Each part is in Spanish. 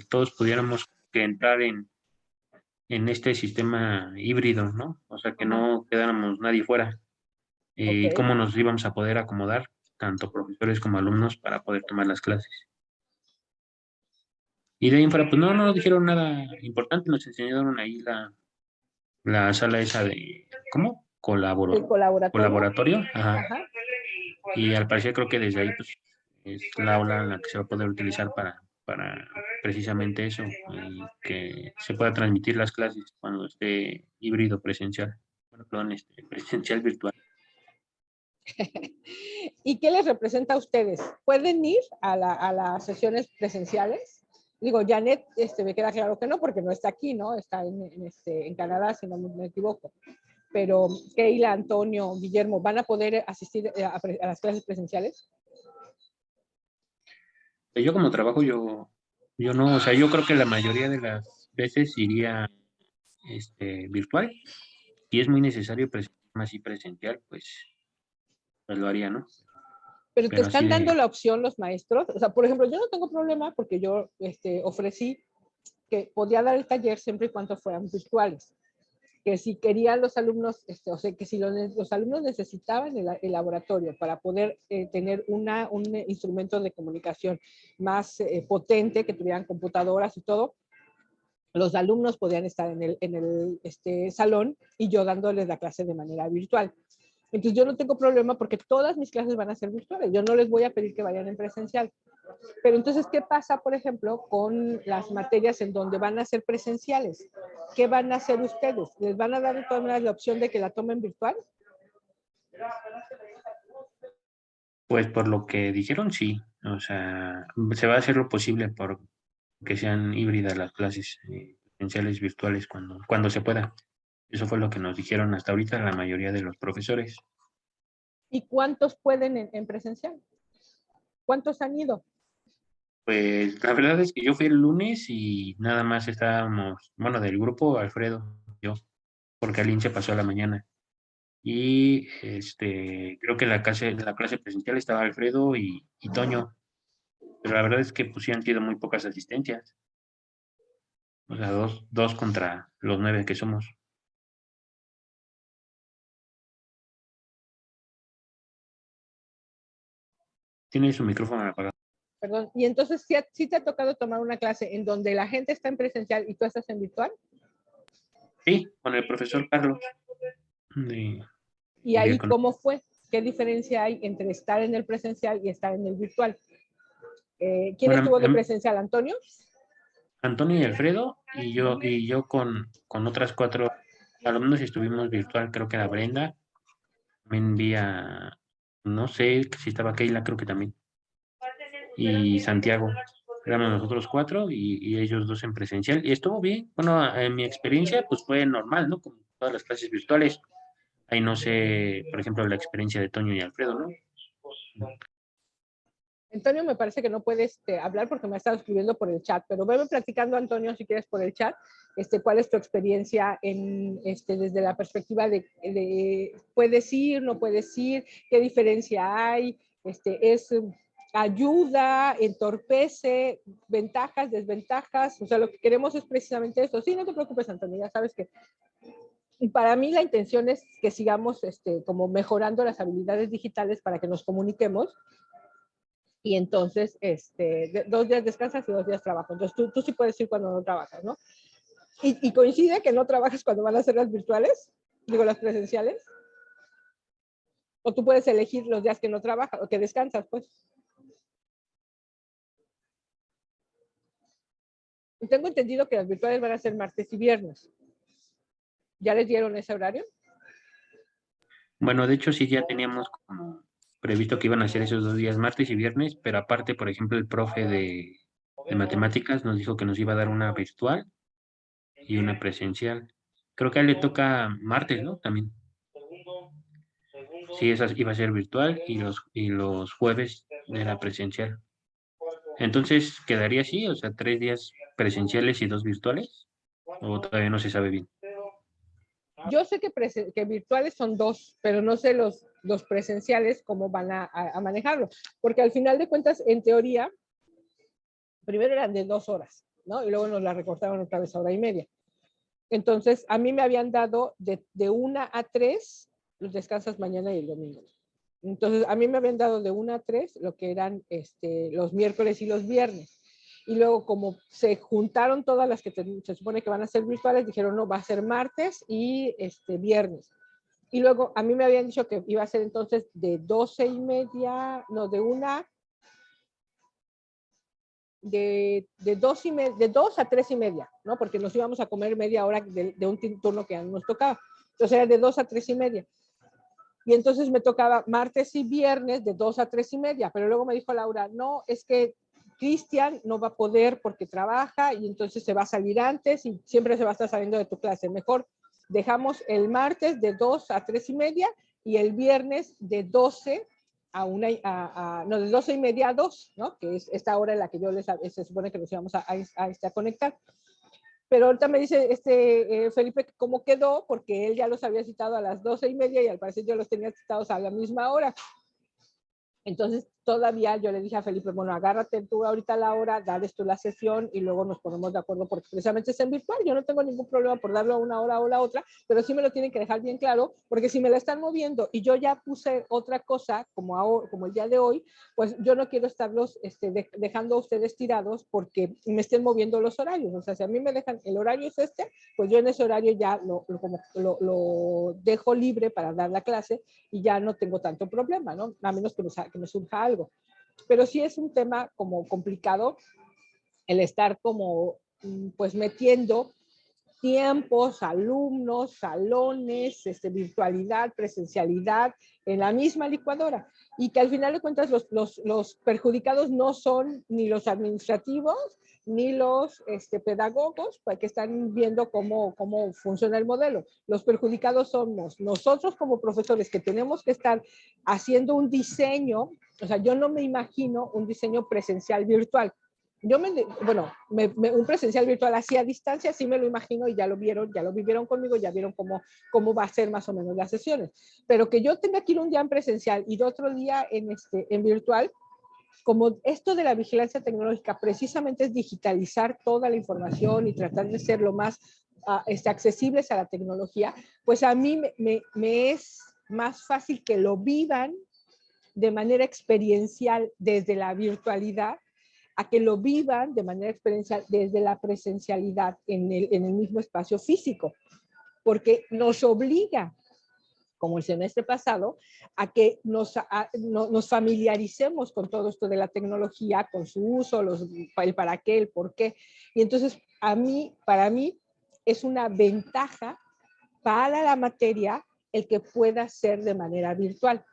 todos pudiéramos que entrar en este sistema híbrido, ¿no? O sea, que no quedáramos nadie fuera. Y Ok. cómo nos íbamos a poder acomodar, tanto profesores como alumnos, para poder tomar las clases. Y de ahí en fuera, pues no nos dijeron nada importante, nos enseñaron ahí la sala esa de, ¿cómo? El colaboratorio. Colaboratorio, ajá. Ajá. Y al parecer creo que desde ahí, pues, es la aula en la que se va a poder utilizar para precisamente eso, y que se pueda transmitir las clases cuando esté híbrido presencial. Bueno, perdón, presencial virtual. ¿Y qué les representa a ustedes? ¿Pueden ir a las sesiones presenciales? Digo, Janet, me queda claro que no, porque no está aquí, ¿no? Está en Canadá, si no me equivoco. Pero Keila, Antonio, Guillermo, ¿van a poder asistir a las clases presenciales? Yo como trabajo, yo no, o sea, yo creo que la mayoría de las veces iría virtual. Si es muy necesario así presencial, pues lo haría, ¿no? Pero te Pero así están dando de, la opción los maestros. O sea, por ejemplo, yo no tengo problema porque yo ofrecí que podía dar el taller siempre y cuando fueran virtuales. Que si querían los alumnos, o sea, que si los alumnos necesitaban el laboratorio para poder tener un instrumento de comunicación más potente, que tuvieran computadoras y todo, los alumnos podían estar en el salón y yo dándoles la clase de manera virtual. Entonces yo no tengo problema porque todas mis clases van a ser virtuales. Yo no les voy a pedir que vayan en presencial. Pero entonces, ¿qué pasa, por ejemplo, con las materias en donde van a ser presenciales? ¿Qué van a hacer ustedes? ¿Les van a dar de todas maneras la opción de que la tomen virtual? pues por lo que dijeron, sí. O sea, se va a hacer lo posible por que sean híbridas las clases presenciales virtuales cuando se pueda. Eso fue lo que nos dijeron hasta ahorita la mayoría de los profesores. ¿Y cuántos pueden en presencial? ¿Cuántos han ido? Pues la verdad es que yo fui el lunes y nada más estábamos, bueno, del grupo Alfredo, yo, porque Aline se pasó a la mañana. Y creo que la clase presencial estaba Alfredo y Toño, pero la verdad es que pues sí han sido muy pocas asistencias. O sea, dos contra los 9 que somos. Tiene su micrófono apagado. Perdón. Y entonces, ¿sí te ha tocado tomar una clase en donde la gente está en presencial y tú estás en virtual? Sí, con el profesor Carlos de, ¿Y de ahí economía. cómo fue? ¿Qué diferencia hay entre estar en el presencial y estar en el virtual? ¿Quién Bueno, estuvo de presencial? ¿Antonio? Antonio y Alfredo y yo con otras 4 alumnos estuvimos virtual, creo que era Brenda, también vía, no sé si estaba Keila, creo que también, y Santiago. Éramos nosotros 4 y ellos 2 en presencial. Y estuvo bien. Bueno, en mi experiencia, pues fue normal, ¿no? Como todas las clases virtuales. Ahí no sé, por ejemplo, la experiencia de Toño y Alfredo, ¿no? Antonio, me parece que no puedes hablar porque me ha estado escribiendo por el chat, pero veme platicando, Antonio, si quieres por el chat, cuál es tu experiencia desde la perspectiva de puedes ir, no puedes ir, qué diferencia hay, es ayuda, entorpece, ventajas, desventajas, o sea, lo que queremos es precisamente eso. Sí, no te preocupes, Antonio, ya sabes que para mí la intención es que sigamos como mejorando las habilidades digitales para que nos comuniquemos y entonces 2 días descansas y 2 días trabajo. Entonces tú sí puedes ir cuando no trabajas, ¿no? Y coincide que no trabajas cuando van a ser las virtuales, digo las presenciales, o tú puedes elegir los días que no trabajas o que descansas, pues. Y tengo entendido que las virtuales van a ser martes y viernes. ¿Ya les dieron ese horario? Bueno, de hecho, sí, ya teníamos como previsto que iban a ser esos 2 días, martes y viernes, pero aparte, por ejemplo, el profe de matemáticas nos dijo que nos iba a dar una virtual y una presencial. Creo que a él le toca martes, ¿no? También. Sí, esa iba a ser virtual y los jueves de la presencial. Entonces, ¿quedaría así? O sea, 3 días presenciales y 2 virtuales. O todavía no se sabe bien. Yo sé que virtuales son 2, pero no sé los presenciales cómo van a manejarlo, porque al final de cuentas, en teoría, primero eran de 2 horas. ¿no? Y luego nos la recortaron otra vez a hora y media. Entonces, a mí me habían dado de 1 a 3, los descansas mañana y el domingo. Entonces, a mí me habían dado de 1 a 3 lo que eran los miércoles y los viernes. Y luego, como se juntaron todas las que se supone que van a ser virtuales, dijeron, no, va a ser martes y viernes. Y luego, a mí me habían dicho que iba a ser entonces de 12 y media, no, de 1, de 2 a 3 y media, ¿no? Porque nos íbamos a comer media hora de un turno que nos tocaba. Entonces era de 2 a 3 y media. Y entonces me tocaba martes y viernes de 2 a 3 y media, pero luego me dijo Laura, no, es que Cristian no va a poder porque trabaja y entonces se va a salir antes y siempre se va a estar saliendo de tu clase. Mejor dejamos el martes de 2 a 3 y media y el viernes de 12 a 1, no, de 12 y media a 2, ¿no? Que es esta hora en la que yo se supone que nos íbamos a conectar. Pero ahorita me dice Felipe cómo quedó, porque él ya los había citado a las 12 y media y al parecer yo los tenía citados a la misma hora. Entonces, todavía yo le dije a Felipe, bueno, agárrate tú ahorita la hora, dales tú la sesión y luego nos ponemos de acuerdo porque precisamente es en virtual. Yo no tengo ningún problema por darlo a una hora o la otra, pero sí me lo tienen que dejar bien claro, porque si me la están moviendo y yo ya puse otra cosa, como el día de hoy, pues yo no quiero estarlos dejando a ustedes tirados porque me estén moviendo los horarios. O sea, si a mí me dejan, el horario es pues yo en ese horario ya lo dejo libre para dar la clase y ya no tengo tanto problema, ¿no? A menos que me surja algo. Pero sí es un tema como complicado el estar como pues metiendo tiempos, alumnos, salones, virtualidad, presencialidad en la misma licuadora y que al final de cuentas los perjudicados no son ni los administrativos ni los pedagogos, que están viendo cómo funciona el modelo. Los perjudicados somos nosotros como profesores que tenemos que estar haciendo un diseño, o sea, yo no me imagino un diseño presencial virtual. Un presencial virtual así a distancia, sí me lo imagino y ya lo vivieron conmigo, ya vieron cómo va a ser más o menos las sesiones. Pero que yo tenga que ir un día en presencial y otro día en virtual, como esto de la vigilancia tecnológica precisamente es digitalizar toda la información y tratar de ser lo más accesibles a la tecnología, pues a mí me es más fácil que lo vivan de manera experiencial desde la virtualidad a que lo vivan de manera experiencial desde la presencialidad en el mismo espacio físico, porque nos obliga, como el semestre pasado, a que nos familiaricemos con todo esto de la tecnología, con su uso, el para qué, el por qué. Y entonces, para mí, es una ventaja para la materia el que pueda ser de manera virtual.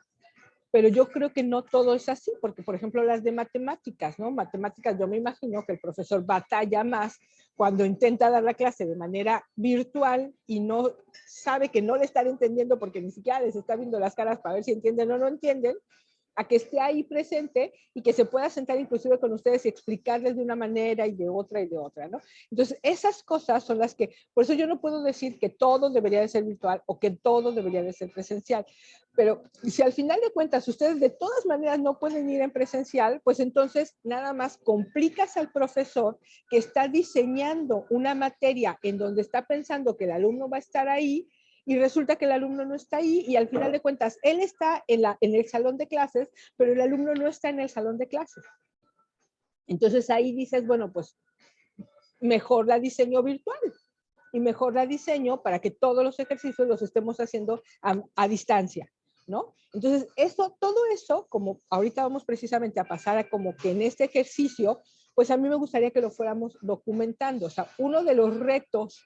Pero yo creo que no todo es así, porque por ejemplo las de matemáticas, ¿no? Matemáticas, yo me imagino que el profesor batalla más cuando intenta dar la clase de manera virtual y no sabe que no le están entendiendo porque ni siquiera les está viendo las caras para ver si entienden o no entienden, a que esté ahí presente y que se pueda sentar inclusive con ustedes y explicarles de una manera y de otra, ¿no? Entonces, esas cosas son las que, por eso yo no puedo decir que todo debería de ser virtual o que todo debería de ser presencial, pero si al final de cuentas ustedes de todas maneras no pueden ir en presencial, pues entonces nada más complicas al profesor que está diseñando una materia en donde está pensando que el alumno va a estar ahí y resulta que el alumno no está ahí y al final de cuentas él está en el salón de clases, pero el alumno no está en el salón de clases. Entonces ahí dices, bueno, pues mejor la diseño virtual y mejor la diseño para que todos los ejercicios los estemos haciendo a distancia, ¿no? Entonces, todo eso, como ahorita vamos precisamente a pasar a como que en este ejercicio, pues a mí me gustaría que lo fuéramos documentando. O sea, uno de los retos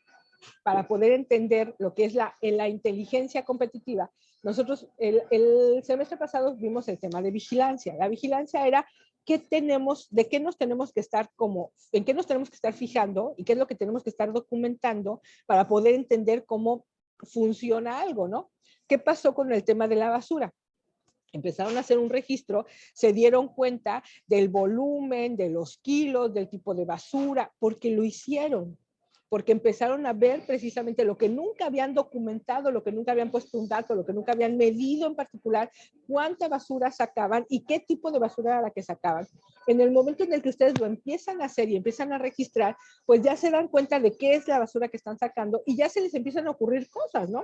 para poder entender lo que es la inteligencia competitiva. Nosotros el semestre pasado vimos el tema de vigilancia. La vigilancia era de qué nos tenemos que estar en qué nos tenemos que estar fijando y qué es lo que tenemos que estar documentando para poder entender cómo funciona algo, ¿no? ¿Qué pasó con el tema de la basura? Empezaron a hacer un registro, se dieron cuenta del volumen, de los kilos, del tipo de basura, porque lo hicieron. porque empezaron a ver precisamente lo que nunca habían documentado, lo que nunca habían puesto un dato, lo que nunca habían medido en particular, cuánta basura sacaban y qué tipo de basura era la que sacaban. En el momento en el que ustedes lo empiezan a hacer y empiezan a registrar, pues ya se dan cuenta de qué es la basura que están sacando y ya se les empiezan a ocurrir cosas, ¿no?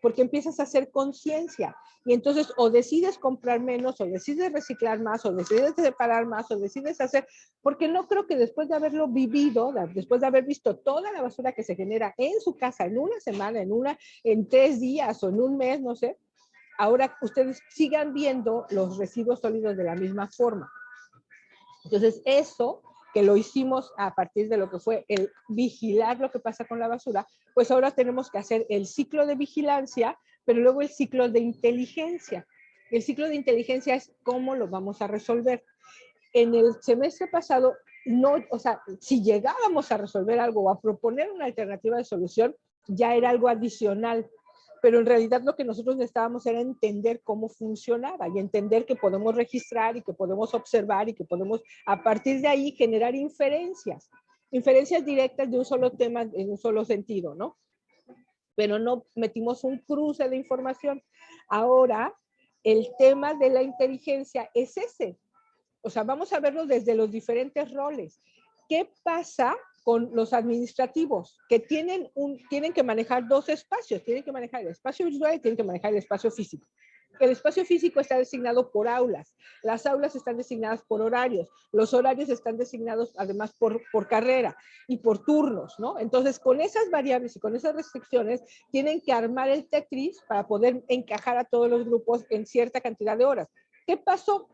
Porque empiezas a hacer conciencia y entonces o decides comprar menos o decides reciclar más o decides separar más o decides hacer, porque no creo que después de haberlo vivido, después de haber visto toda la basura que se genera en su casa en una semana, en 3 días o en un mes, no sé, ahora ustedes sigan viendo los residuos sólidos de la misma forma. Entonces eso que lo hicimos a partir de lo que fue el vigilar lo que pasa con la basura, pues ahora tenemos que hacer el ciclo de vigilancia, pero luego el ciclo de inteligencia. El ciclo de inteligencia es cómo lo vamos a resolver. En el semestre pasado, no, o sea, si llegábamos a resolver algo o a proponer una alternativa de solución, ya era algo adicional. Pero en realidad lo que nosotros necesitábamos era entender cómo funcionaba y entender que podemos registrar y que podemos observar y que podemos a partir de ahí generar inferencias directas de un solo tema en un solo sentido, ¿no? Pero no metimos un cruce de información. Ahora, el tema de la inteligencia es ese. O sea, vamos a verlo desde los diferentes roles. ¿Qué pasa con los administrativos que tienen que manejar 2 espacios? Tienen que manejar el espacio virtual y tienen que manejar el espacio físico. El espacio físico está designado por aulas, las aulas están designadas por horarios, los horarios están designados además por carrera y por turnos, ¿no? Entonces, con esas variables y con esas restricciones, tienen que armar el Tetris para poder encajar a todos los grupos en cierta cantidad de horas. ¿Qué pasó?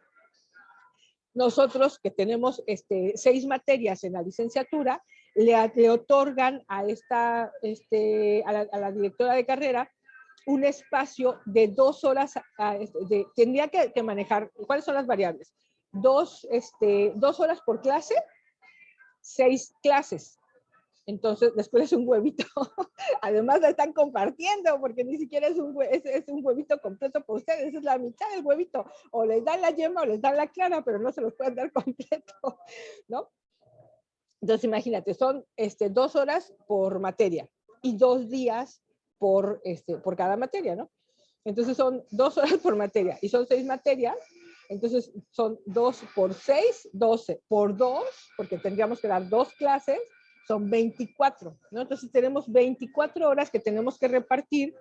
Nosotros que tenemos 6 materias en la licenciatura, le otorgan a la directora de carrera un espacio de 2 horas, tendría que manejar, ¿cuáles son las variables? 2 horas por clase, 6 clases. Entonces, después es un huevito. Además, la están compartiendo porque ni siquiera es un huevito completo para ustedes, es la mitad del huevito. O les dan la yema o les dan la clara, pero no se los pueden dar completo, ¿no? Entonces, imagínate, son 2 horas por materia y 2 días por cada materia, ¿no? Entonces, son 2 horas por materia y son 6 materias. Entonces, son 2 por 6, 12 por 2, porque tendríamos que dar 2 clases, son 24, ¿no? Entonces tenemos 24 horas que tenemos que repartir,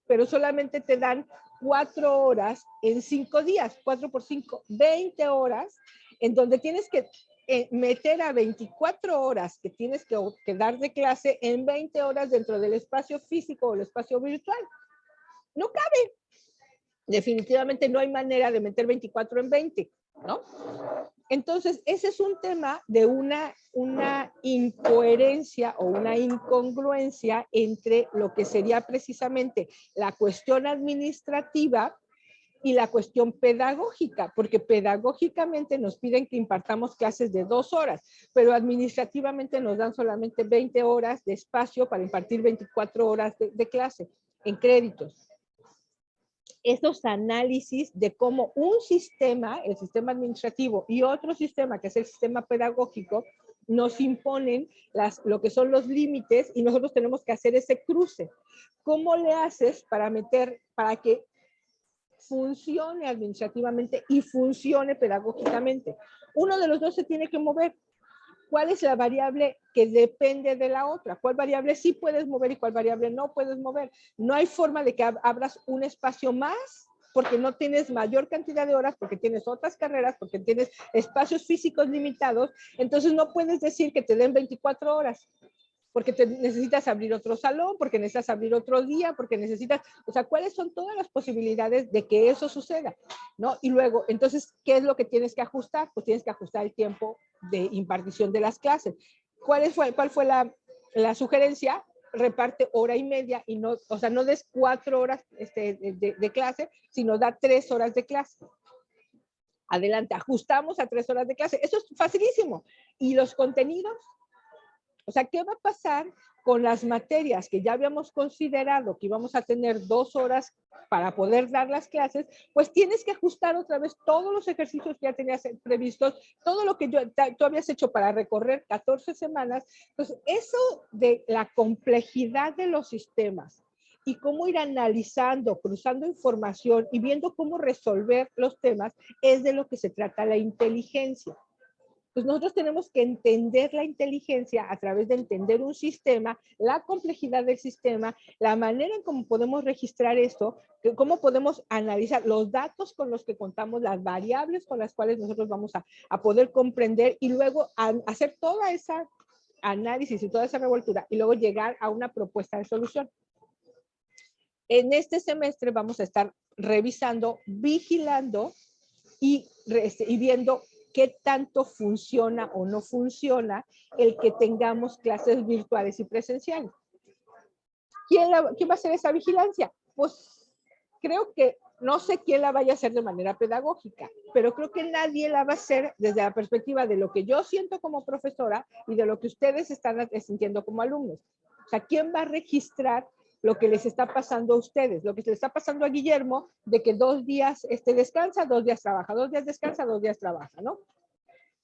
pero solamente te dan 4 horas en 5 días, 4 por 5, 20 horas, en donde tienes que meter a 24 horas que tienes que dar de clase en 20 horas dentro del espacio físico o el espacio virtual. No cabe. Definitivamente no hay manera de meter 24 en 20, ¿no? Entonces, ese es un tema de una incoherencia o una incongruencia entre lo que sería precisamente la cuestión administrativa y la cuestión pedagógica, porque pedagógicamente nos piden que impartamos clases de 2 horas, pero administrativamente nos dan solamente 20 horas de espacio para impartir 24 horas de clase en créditos. Esos análisis de cómo un sistema, el sistema administrativo y otro sistema, que es el sistema pedagógico, nos imponen lo que son los límites y nosotros tenemos que hacer ese cruce. ¿Cómo le haces para que funcione administrativamente y funcione pedagógicamente? Uno de los dos se tiene que mover. ¿Cuál es la variable que depende de la otra? ¿Cuál variable sí puedes mover y cuál variable no puedes mover? No hay forma de que abras un espacio más porque no tienes mayor cantidad de horas, porque tienes otras carreras, porque tienes espacios físicos limitados. Entonces no puedes decir que te den 24 horas porque necesitas abrir otro salón, porque necesitas abrir otro día, porque necesitas, o sea, ¿cuáles son todas las posibilidades de que eso suceda? ¿No? Y luego, entonces, ¿qué es lo que tienes que ajustar? Pues tienes que ajustar el tiempo de impartición de las clases. ¿Cuál fue la sugerencia? Reparte hora y media y no, o sea, no des 4 horas de clase, sino da 3 horas de clase. Adelante, ajustamos a 3 horas de clase. Eso es facilísimo. ¿Y los contenidos? O sea, ¿qué va a pasar con las materias que ya habíamos considerado que íbamos a tener 2 horas para poder dar las clases? Pues tienes que ajustar otra vez todos los ejercicios que ya tenías previstos, todo lo que tú habías hecho para recorrer 14 semanas. Pues eso de la complejidad de los sistemas y cómo ir analizando, cruzando información y viendo cómo resolver los temas, es de lo que se trata la inteligencia. Pues nosotros tenemos que entender la inteligencia a través de entender un sistema, la complejidad del sistema, la manera en cómo podemos registrar esto, cómo podemos analizar los datos con los que contamos, las variables con las cuales nosotros vamos a poder comprender y luego hacer toda esa análisis y toda esa revoltura y luego llegar a una propuesta de solución. En este semestre vamos a estar revisando, vigilando y viendo qué tanto funciona o no funciona el que tengamos clases virtuales y presenciales. ¿Quién va a hacer esa vigilancia? Pues creo que no sé quién la vaya a hacer de manera pedagógica, pero creo que nadie la va a hacer desde la perspectiva de lo que yo siento como profesora y de lo que ustedes están sintiendo como alumnos. O sea, ¿quién va a registrar lo que les está pasando a ustedes? Lo que les está pasando a Guillermo, de que 2 días descansa, 2 días trabaja, 2 días descansa, 2 días trabaja, ¿no?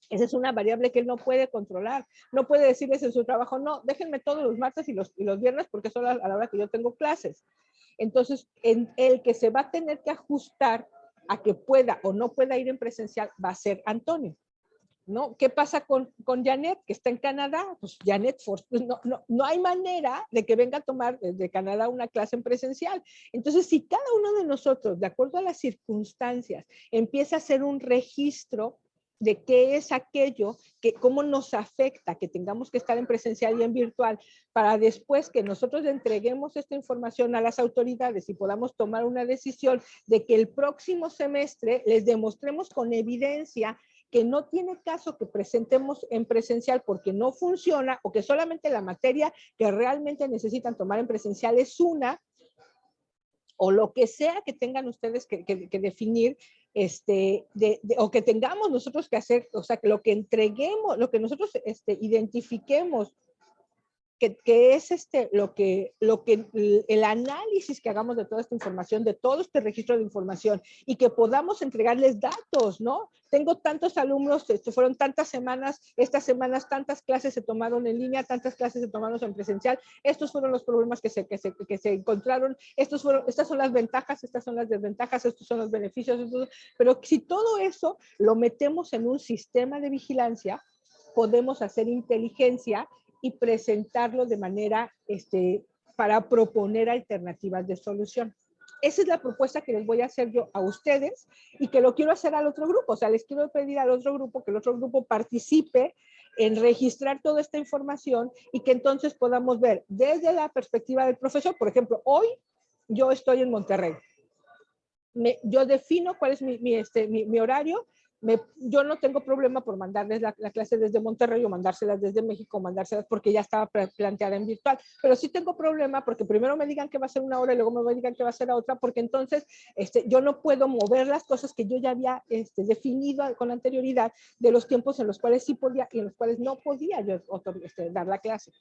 Esa es una variable que él no puede controlar. No puede decirles en su trabajo, no, déjenme todos los martes y los viernes porque son a la hora que yo tengo clases. Entonces, el que se va a tener que ajustar a que pueda o no pueda ir en presencial va a ser Antonio, ¿no? ¿Qué pasa con Janet, que está en Canadá? Pues Janet, pues no hay manera de que venga a tomar desde Canadá una clase en presencial. Entonces, si cada uno de nosotros, de acuerdo a las circunstancias, empieza a hacer un registro de qué es aquello, cómo nos afecta que tengamos que estar en presencial y en virtual, para después que nosotros le entreguemos esta información a las autoridades y podamos tomar una decisión de que el próximo semestre les demostremos con evidencia que no tiene caso que presentemos en presencial porque no funciona o que solamente la materia que realmente necesitan tomar en presencial es una, o lo que sea que tengan ustedes que definir, o que tengamos nosotros que hacer, o sea, que lo que entreguemos, lo que nosotros identifiquemos, que es el análisis que hagamos de toda esta información, de todo este registro de información y que podamos entregarles datos, ¿no? Tengo tantos alumnos, fueron tantas semanas, estas semanas tantas clases se tomaron en línea, tantas clases se tomaron en presencial, estos fueron los problemas que se encontraron, estas son las ventajas, estas son las desventajas, estos son los beneficios, pero si todo eso lo metemos en un sistema de vigilancia, podemos hacer inteligencia y presentarlo de manera para proponer alternativas de solución. Esa es la propuesta que les voy a hacer yo a ustedes y que lo quiero hacer al otro grupo. O sea, les quiero pedir al otro grupo que el otro grupo participe en registrar toda esta información y que entonces podamos ver desde la perspectiva del profesor. Por ejemplo, hoy yo estoy en Monterrey. Yo defino cuál es mi horario. Yo no tengo problema por mandarles la clase desde Monterrey o mandárselas desde México, mandárselas porque ya estaba planteada en virtual, pero sí tengo problema porque primero me digan que va a ser una hora y luego me digan que va a ser a otra, porque entonces yo no puedo mover las cosas que yo ya había definido con anterioridad de los tiempos en los cuales sí podía y en los cuales no podía yo dar la clase.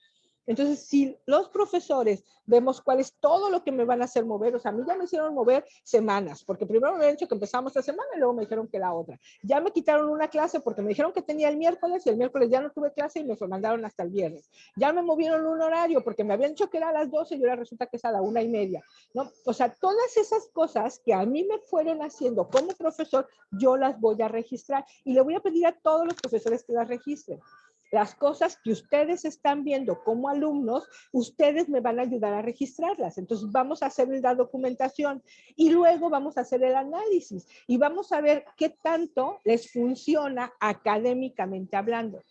Entonces, si los profesores vemos cuál es todo lo que me van a hacer mover, o sea, a mí ya me hicieron mover semanas, porque primero me habían dicho que empezamos esta semana y luego me dijeron que la otra. Ya me quitaron una clase porque me dijeron que tenía el miércoles y el miércoles ya no tuve clase y me mandaron hasta el viernes. Ya me movieron un horario porque me habían dicho que era a las 12 y ahora resulta que es a la 1:30, ¿no? O sea, todas esas cosas que a mí me fueron haciendo como profesor, yo las voy a registrar y le voy a pedir a todos los profesores que las registren. Las cosas que ustedes están viendo como alumnos, ustedes me van a ayudar a registrarlas. Entonces vamos a hacer la documentación y luego vamos a hacer el análisis y vamos a ver qué tanto les funciona académicamente hablando.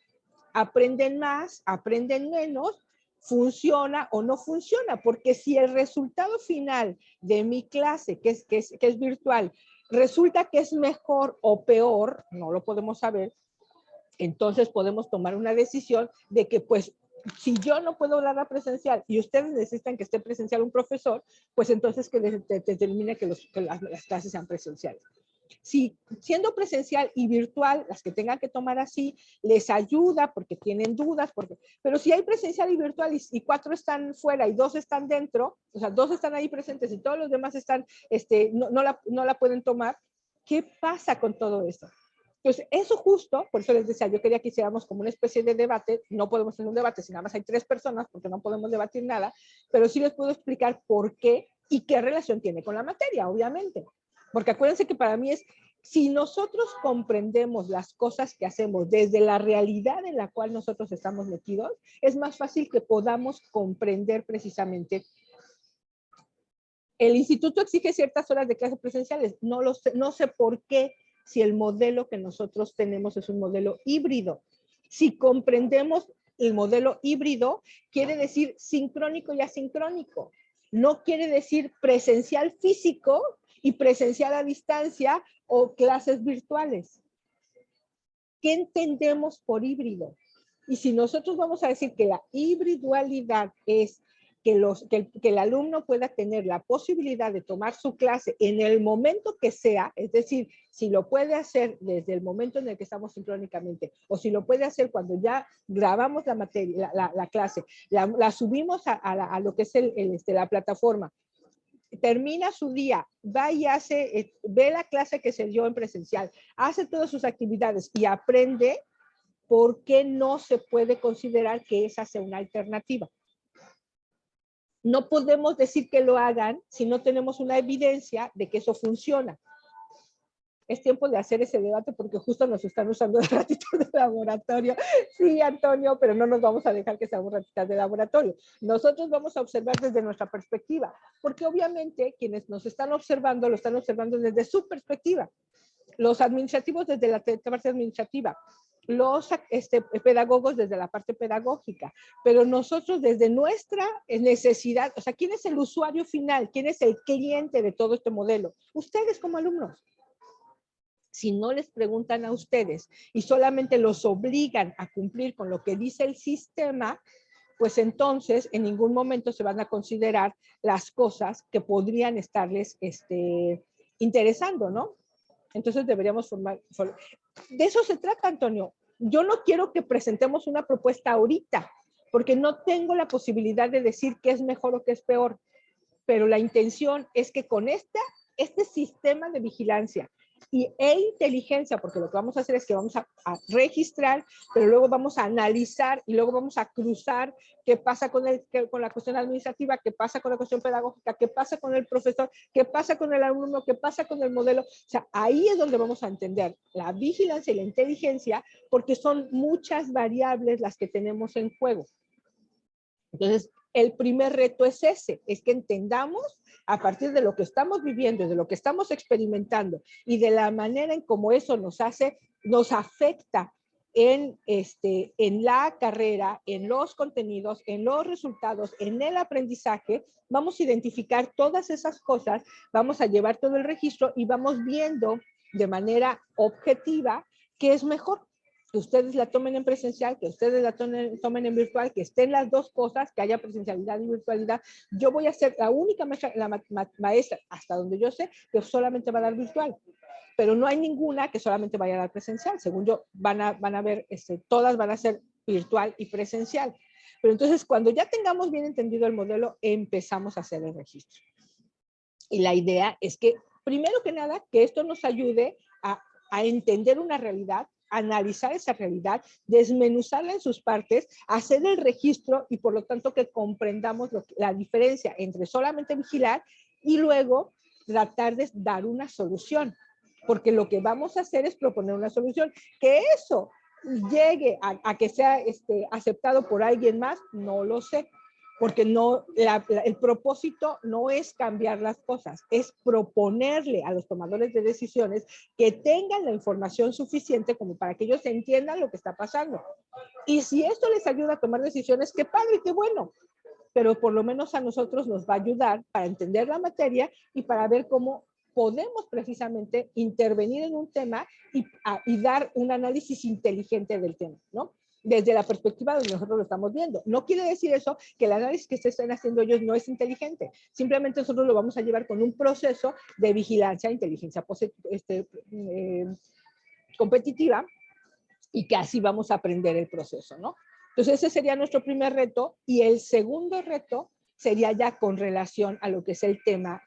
Aprenden más, aprenden menos, funciona o no funciona, porque si el resultado final de mi clase, que es virtual, resulta que es mejor o peor, no lo podemos saber, entonces podemos tomar una decisión de que pues si yo no puedo dar la presencial y ustedes necesitan que esté presencial un profesor, pues entonces que determine que las clases sean presenciales. Si siendo presencial y virtual, las que tengan que tomar así, les ayuda porque tienen dudas, pero si hay presencial y virtual y 4 están fuera y 2 están dentro, o sea, 2 están ahí presentes y todos los demás están, no la pueden tomar, ¿qué pasa con todo esto? Entonces, eso justo, por eso les decía, yo quería que hiciéramos como una especie de debate, no podemos tener un debate si nada más hay 3 personas, porque no podemos debatir nada, pero sí les puedo explicar por qué y qué relación tiene con la materia, obviamente. Porque acuérdense que para mí es, si nosotros comprendemos las cosas que hacemos desde la realidad en la cual nosotros estamos metidos, es más fácil que podamos comprender precisamente. El instituto exige ciertas horas de clases presenciales, no sé por qué, si el modelo que nosotros tenemos es un modelo híbrido. Si comprendemos el modelo híbrido, quiere decir sincrónico y asincrónico. No quiere decir presencial físico y presencial a distancia o clases virtuales. ¿Qué entendemos por híbrido? Y si nosotros vamos a decir que la hibridalidad es que el alumno pueda tener la posibilidad de tomar su clase en el momento que sea, es decir, si lo puede hacer desde el momento en el que estamos sincrónicamente, o si lo puede hacer cuando ya grabamos la materia, la clase, la subimos a lo que es la plataforma, termina su día, va y ve la clase que se dio en presencial, hace todas sus actividades y aprende, ¿por qué no se puede considerar que esa sea una alternativa? No podemos decir que lo hagan si no tenemos una evidencia de que eso funciona. Es tiempo de hacer ese debate porque justo nos están usando de ratitos de laboratorio. Sí, Antonio, pero no nos vamos a dejar que seamos ratitas de laboratorio. Nosotros vamos a observar desde nuestra perspectiva, porque obviamente quienes nos están observando, lo están observando desde su perspectiva. Los administrativos desde la parte administrativa, los pedagogos desde la parte pedagógica, pero nosotros desde nuestra necesidad, o sea, ¿quién es el usuario final? ¿Quién es el cliente de todo este modelo? Ustedes como alumnos. Si no les preguntan a ustedes y solamente los obligan a cumplir con lo que dice el sistema, pues entonces en ningún momento se van a considerar las cosas que podrían estarles interesando, ¿no? Entonces deberíamos formar. De eso se trata, Antonio. Yo no quiero que presentemos una propuesta ahorita, porque no tengo la posibilidad de decir qué es mejor o qué es peor, pero la intención es que con este sistema de vigilancia e inteligencia, porque lo que vamos a hacer es que vamos a registrar, pero luego vamos a analizar y luego vamos a cruzar qué pasa con la cuestión administrativa, qué pasa con la cuestión pedagógica, qué pasa con el profesor, qué pasa con el alumno, qué pasa con el modelo. O sea, ahí es donde vamos a entender la vigilancia y la inteligencia, porque son muchas variables las que tenemos en juego. Entonces, el primer reto es ese, es que entendamos a partir de lo que estamos viviendo, de lo que estamos experimentando y de la manera en cómo eso nos afecta en la carrera, en los contenidos, en los resultados, en el aprendizaje. Vamos a identificar todas esas cosas, vamos a llevar todo el registro y vamos viendo de manera objetiva qué es mejor. Que ustedes la tomen en presencial, que ustedes la tomen en virtual, que estén las dos cosas, que haya presencialidad y virtualidad. Yo voy a ser la única maestra, hasta donde yo sé, que solamente va a dar virtual, pero no hay ninguna que solamente vaya a dar presencial. Según yo, van a ver, todas van a ser virtual y presencial. Pero entonces, cuando ya tengamos bien entendido el modelo, empezamos a hacer el registro. Y la idea es que, primero que nada, que esto nos ayude a entender una realidad, analizar esa realidad, desmenuzarla en sus partes, hacer el registro y por lo tanto que comprendamos la diferencia entre solamente vigilar y luego tratar de dar una solución. Porque lo que vamos a hacer es proponer una solución. Que eso llegue a que sea aceptado por alguien más, no lo sé. Porque el propósito no es cambiar las cosas, es proponerle a los tomadores de decisiones que tengan la información suficiente como para que ellos entiendan lo que está pasando. Y si esto les ayuda a tomar decisiones, qué padre, qué bueno, pero por lo menos a nosotros nos va a ayudar para entender la materia y para ver cómo podemos precisamente intervenir en un tema y dar un análisis inteligente del tema, ¿no? desde la perspectiva donde nosotros lo estamos viendo. No quiere decir eso que el análisis que se están haciendo ellos no es inteligente. Simplemente nosotros lo vamos a llevar con un proceso de vigilancia, inteligencia competitiva, y que así vamos a aprender el proceso, ¿no? Entonces ese sería nuestro primer reto, y el segundo reto sería ya con relación a lo que es el tema